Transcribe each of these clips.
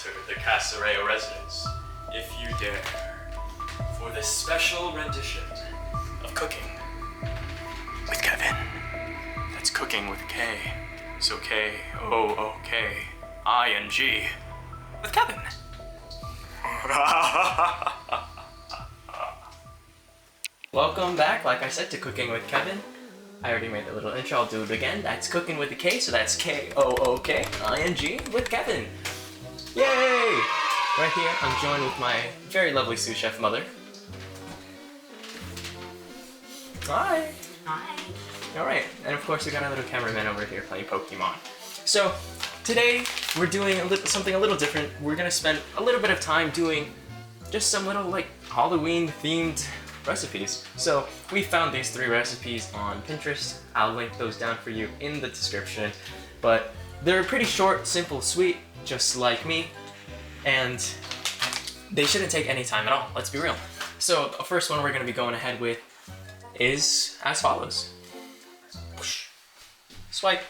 enter the Casareo residence, if you dare, for this special rendition of Cooking with Kevin. That's cooking with a K. So K-O-O-K-I-N-G with Kevin. Welcome back, like I said, to Cooking with Kevin. I already made a little intro, I'll do it again. That's Cooking with a K, so that's K-O-O-K-I-N-G with Kevin. Yay! Right here, I'm joined with my very lovely sous chef mother. Hi! Hi. Alright, and of course we got our little cameraman over here playing Pokemon. So, today we're doing something a little different. We're gonna spend a little bit of time doing just some little, like, Halloween-themed recipes. So, we found these 3 recipes on Pinterest. I'll link those down for you in the description. But they're pretty short, simple, sweet, just like me. And they shouldn't take any time at all, let's be real. So, the first one we're gonna be going ahead with is as follows. Swipe.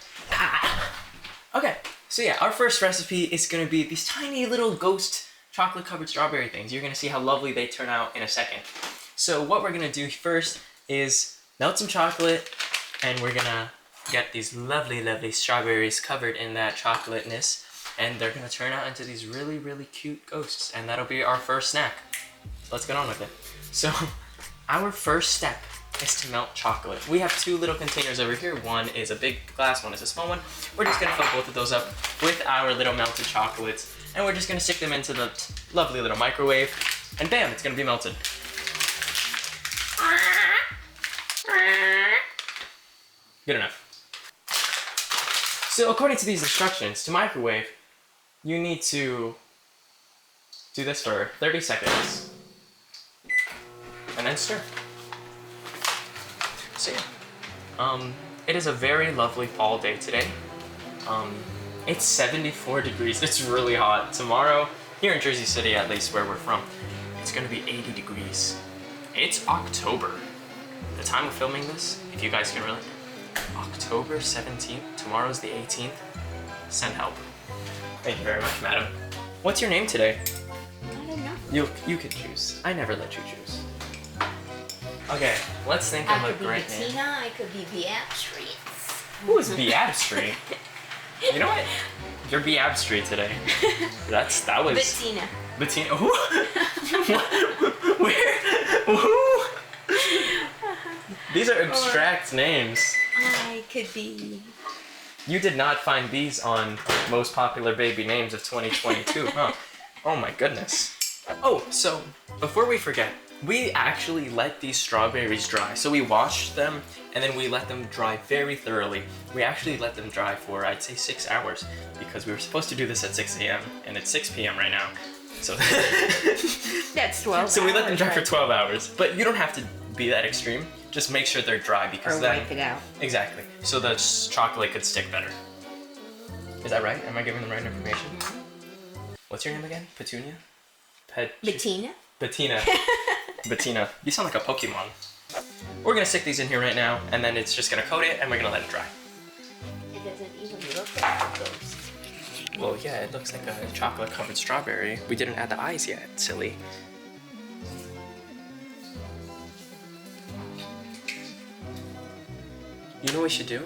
Okay, so yeah, our first recipe is gonna be these tiny little ghost chocolate covered strawberry things. You're gonna see how lovely they turn out in a second. So what we're gonna do first is melt some chocolate, and we're gonna get these lovely, lovely strawberries covered in that chocolateness, and they're gonna turn out into these really, really cute ghosts, and that'll be our first snack. So let's get on with it. So our first step is to melt chocolate. We have 2 little containers over here. One is a big glass, one is a small one. We're just gonna fill both of those up with our little melted chocolates, and we're just gonna stick them into the lovely little microwave, and bam, it's gonna be melted. Good enough. So according to these instructions, to microwave, you need to do this for 30 seconds, and then stir. So yeah, it is a very lovely fall day today. It's 74 degrees, it's really hot. Tomorrow, here in Jersey City at least, where we're from, it's gonna be 80 degrees. It's October. The time of filming this, if you guys can relate, October 17th, tomorrow's the 18th. Send help. Thank you very much, madam. What's your name today? I don't know. You can choose. I never let you choose. Okay, let's think of a great name. I could be Bettina, I could be Beatrice. Who is Beabstreet? You know what? You're Beabstreet today. That was Bettina. Bettina. Who? Where? Who? These are abstract names. I could be. You did not find these on most popular baby names of 2022, huh? Oh my goodness. Oh, so before we forget, we actually let these strawberries dry. So we washed them, and then we let them dry very thoroughly. We actually let them dry for, I'd say, 6 hours, because we were supposed to do this at 6 a.m. and it's 6 p.m. right now. So That's 12 So we let them dry hours, for 12 hours. But you don't have to be that extreme. Just make sure they're dry, because or then... wipe it out. Exactly. So the chocolate could stick better. Is that right? Am I giving the right information? What's your name again? Petunia? Bettina? Bettina. Bettina. You sound like a Pokemon. We're gonna stick these in here right now, and then it's just gonna coat it, and we're gonna let it dry. It doesn't even look like a ghost. Well, yeah, it looks like a chocolate-covered strawberry. We didn't add the eyes yet, silly. You know what we should do?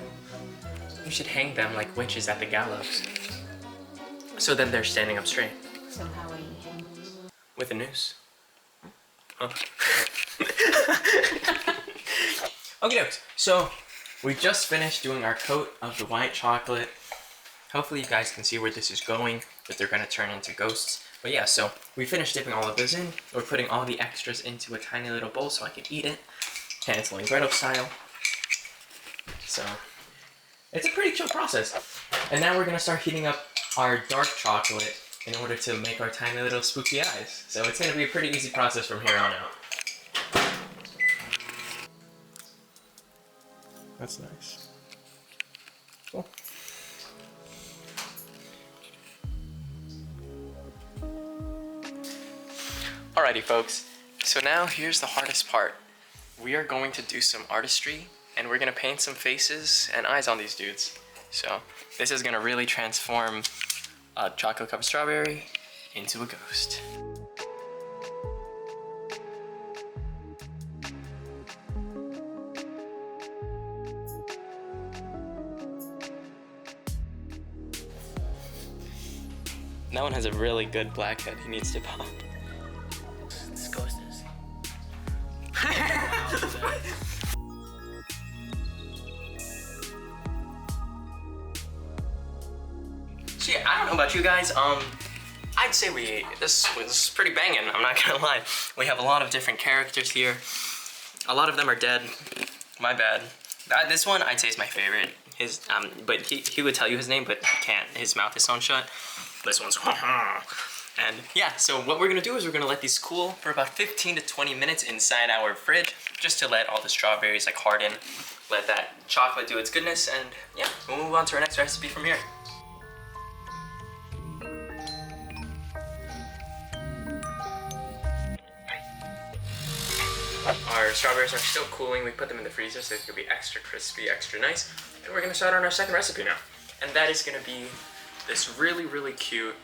We should hang them like witches at the gallows. So then they're standing up straight. So how are you hanging? With a noose. Oh. Okay, dokes. So we just finished doing our coat of the white chocolate. Hopefully you guys can see where this is going, but they're gonna turn into ghosts. But yeah, so we finished dipping all of this in. We're putting all the extras into a tiny little bowl so I can eat it, Hansel and Gretel style. So it's a pretty chill process. And now we're gonna start heating up our dark chocolate in order to make our tiny little spooky eyes. So it's gonna be a pretty easy process from here on out. That's nice. Cool. Alrighty folks, so now here's the hardest part. We are going to do some artistry, and we're gonna paint some faces and eyes on these dudes. So this is gonna really transform a chocolate covered strawberry into a ghost. That one has a really good blackhead. He needs to pop. This ghost is. So yeah, I don't know about you guys. I'd say this was pretty banging. I'm not gonna lie. We have a lot of different characters here. A lot of them are dead. My bad. This one I'd say is my favorite. But he would tell you his name, but he can't. His mouth is sewn shut. This one's and yeah. So what we're gonna do is we're gonna let these cool for about 15 to 20 minutes inside our fridge, just to let all the strawberries like harden, let that chocolate do its goodness, and yeah, we'll move on to our next recipe from here. Our strawberries are still cooling. We put them in the freezer so they can be extra crispy, extra nice. And we're gonna start on our second recipe now. And that is gonna be this really, really cute,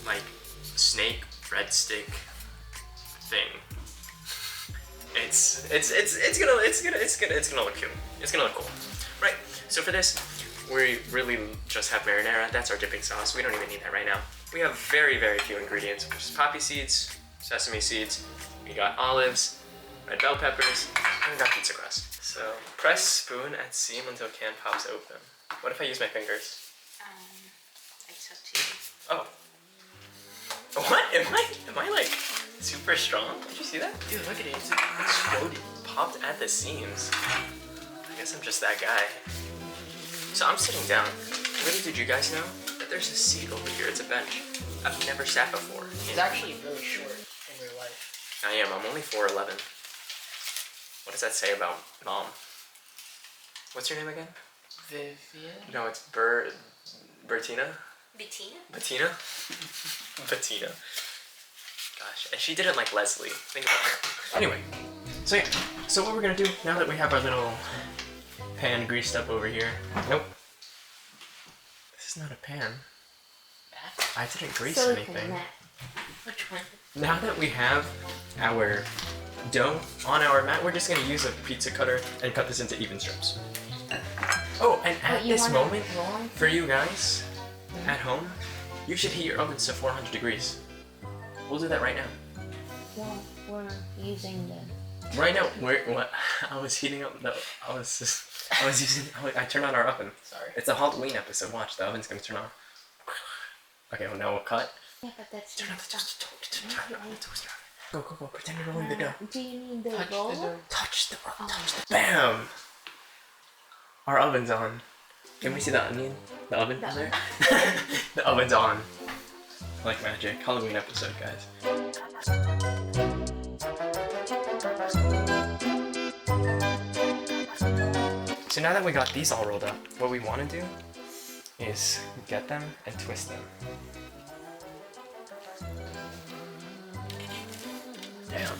like, snake breadstick thing. It's gonna look cute. It's gonna look cool, right? So for this, we really just have marinara. That's our dipping sauce. We don't even need that right now. We have very, very few ingredients, which is poppy seeds, sesame seeds. We got olives, red bell peppers, and we got pizza crust. So press spoon and seam until can pops open. What if I use my fingers? It's up to you. Oh. What? Am I like super strong? Did you see that? Dude, look at it. It's exploded. Popped at the seams. I guess I'm just that guy. So I'm sitting down. Little did you guys know that there's a seat over here. It's a bench. I've never sat before. He's actually really short in real life. I am. I'm only 4'11". What does that say about mom? What's your name again? Vivian? No, it's Bertina? Bettina? Bettina? Bettina. Gosh, and she didn't like Leslie. Think about it. Anyway, so yeah. So what we're gonna do, now that we have our little pan greased up over here. Nope. This is not a pan. I didn't grease anything. Mat. Which one? Now that we have our dough on our mat, we're just gonna use a pizza cutter and cut this into even strips. Oh, and at this moment, for you guys at home, you should heat your ovens to 400 degrees. We'll do that right now. Well, we're using the... Right now, I was heating up I turned on our oven. Sorry. It's a Halloween episode. Watch, the oven's gonna turn on. Okay, well now we'll cut. Yeah, but that's... Turn on the toaster. Go, pretend you're rolling the dough. Do you need the Touch bowl? the dough. Touch the BAM! Our oven's on. Can we see the onion? The oven in there? The oven's on. Like magic. Halloween episode, guys. So now that we got these all rolled up, what we want to do is get them and twist them. Damn.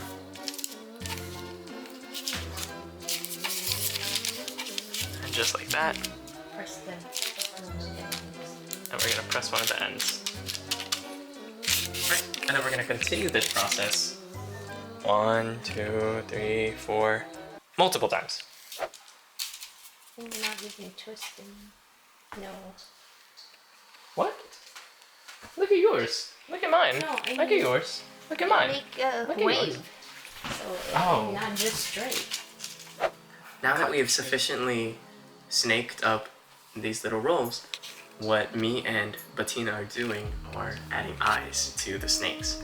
And just like that. Press them. And we're gonna press one of the ends. Right. And then we're gonna continue this process 1, 2, 3, 4, multiple times. We're not even twisting. No. What? Look at yours. Look at mine. No, I Look mean- at yours. Look at mine. Make a Look at wave. yours. So Oh. it's not just straight. Now that we have sufficiently snaked up these little rolls, what me and Bettina are doing are adding eyes to the snakes.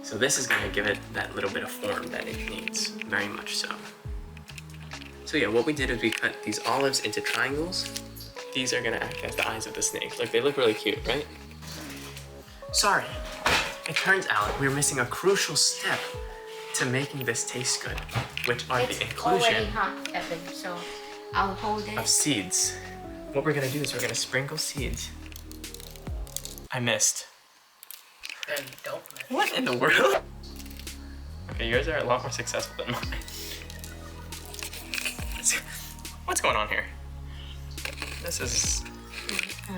So this is gonna give it that little bit of form that it needs, very much so. So yeah, what we did is we cut these olives into triangles. These are gonna act as the eyes of the snake. Like, they look really cute, right? Sorry, it turns out we're missing a crucial step to making this taste good, which are It's the already inclusion hot, Evan, so I'll hold it. of seeds. What we're gonna do is we're gonna sprinkle seeds. I missed. Then don't miss. What in the world? Okay, yours are a lot more successful than mine. What's going on here? This is... You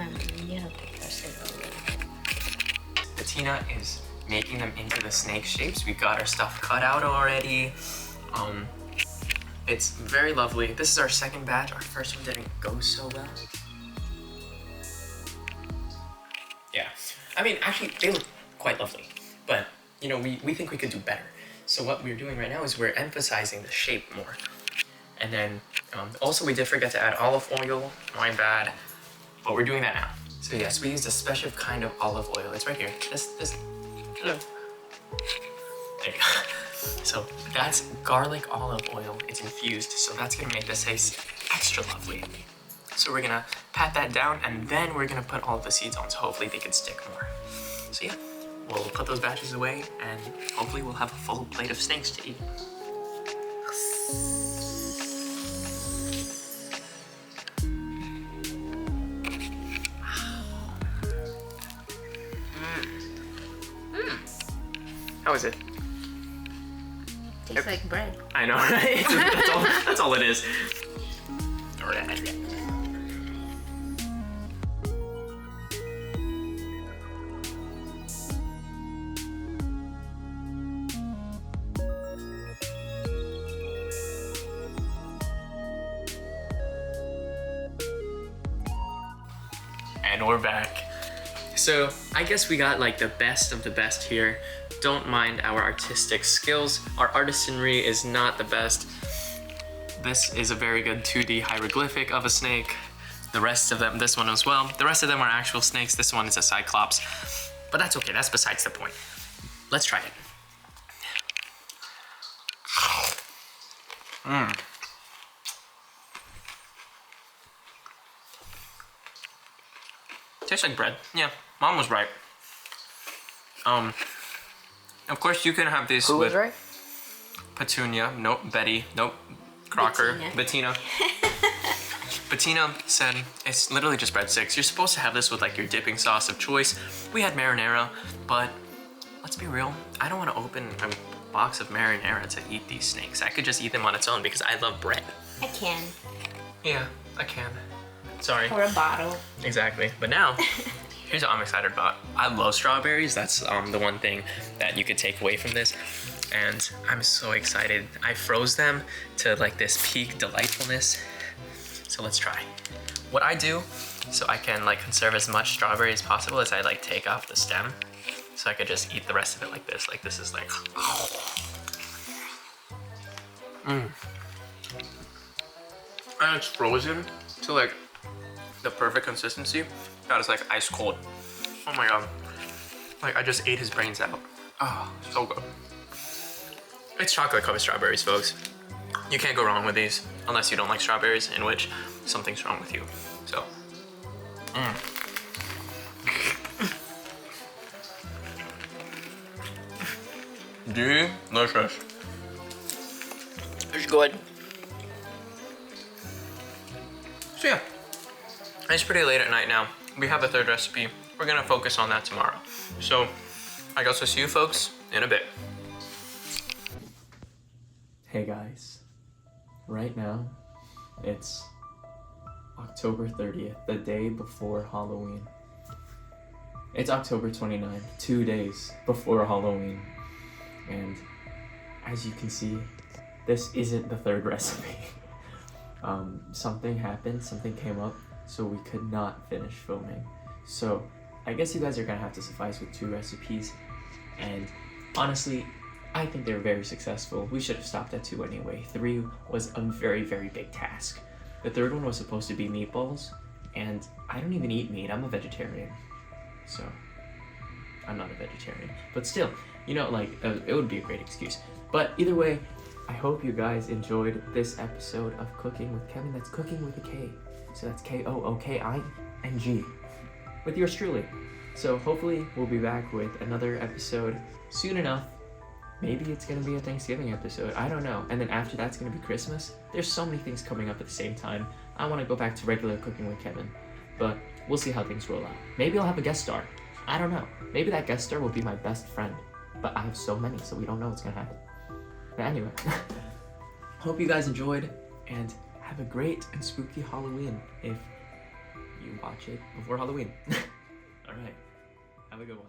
have to press it a little. Bettina is making them into the snake shapes. We got our stuff cut out already. It's very lovely. This is our second batch. Our first one didn't go so well. Yeah, I mean, actually, they look quite lovely, but you know, we think we could do better. So what we're doing right now is we're emphasizing the shape more. And then also we did forget to add olive oil, my bad, but we're doing that now. So yes, we used a special kind of olive oil. It's right here. This, hello. There you go. So that's garlic olive oil. It's infused, so that's gonna make this taste extra lovely. So we're gonna pat that down, and then we're gonna put all of the seeds on, so hopefully they can stick more. So yeah, we'll put those batches away, and hopefully we'll have a full plate of snakes to eat. How is it? Tastes like bread. I know, right? That's all it is. And we're back. So I guess we got like the best of the best here. Don't mind our artistic skills. Our artisanry is not the best. This is a very good 2D hieroglyphic of a snake. The rest of them, this one as well. The rest of them are actual snakes. This one is a cyclops. But that's okay, that's besides the point. Let's try it. Tastes like bread. Yeah, mom was right. Of course you can have this Who with was right? Petunia. Nope. Betty. Nope. Crocker. Bettina. Bettina said it's literally just breadsticks. You're supposed to have this with like your dipping sauce of choice. We had marinara, but let's be real. I don't want to open a box of marinara to eat these snakes. I could just eat them on its own because I love bread. I can. Yeah, I can. Sorry. Or a bottle. Exactly. But now, here's what I'm excited about. I love strawberries. That's the one thing that you could take away from this. And I'm so excited. I froze them to like this peak delightfulness. So let's try. What I do, so I can like conserve as much strawberry as possible, is I like take off the stem. So I could just eat the rest of it like this. Like this is like, And it's frozen to like the perfect consistency. That is like ice cold. Oh my god. Like I just ate his brains out. Oh, so good. It's chocolate covered strawberries, folks. You can't go wrong with these unless you don't like strawberries, in which something's wrong with you. So, delicious. It's good. So yeah, it's pretty late at night now. We have a third recipe. We're gonna focus on that tomorrow. So, I guess I'll see you folks in a bit. Hey guys, right now it's October 30th, the day before Halloween. It's October 29th, 2 days before Halloween. And as you can see, this isn't the third recipe. Something happened, something came up, so we could not finish filming. So I guess you guys are gonna have to suffice with 2 recipes. And honestly, I think they're very successful. We should have stopped at 2 anyway. 3 was a very, very big task. The third one was supposed to be meatballs, and I don't even eat meat. I'm a vegetarian. So, I'm not a vegetarian. But still, you know, like, it would be a great excuse. But either way, I hope you guys enjoyed this episode of Cooking with Kevin. That's cooking with a K. So that's Kooking. With yours truly. So hopefully we'll be back with another episode soon enough. Maybe it's gonna be a Thanksgiving episode, I don't know. And then after that's gonna be Christmas. There's so many things coming up at the same time. I wanna go back to regular Cooking with Kevin, but we'll see how things roll out. Maybe I'll have a guest star, I don't know. Maybe that guest star will be my best friend, but I have so many, so we don't know what's gonna happen. But anyway, hope you guys enjoyed, and have a great and spooky Halloween if you watch it before Halloween. Alright, have a good one.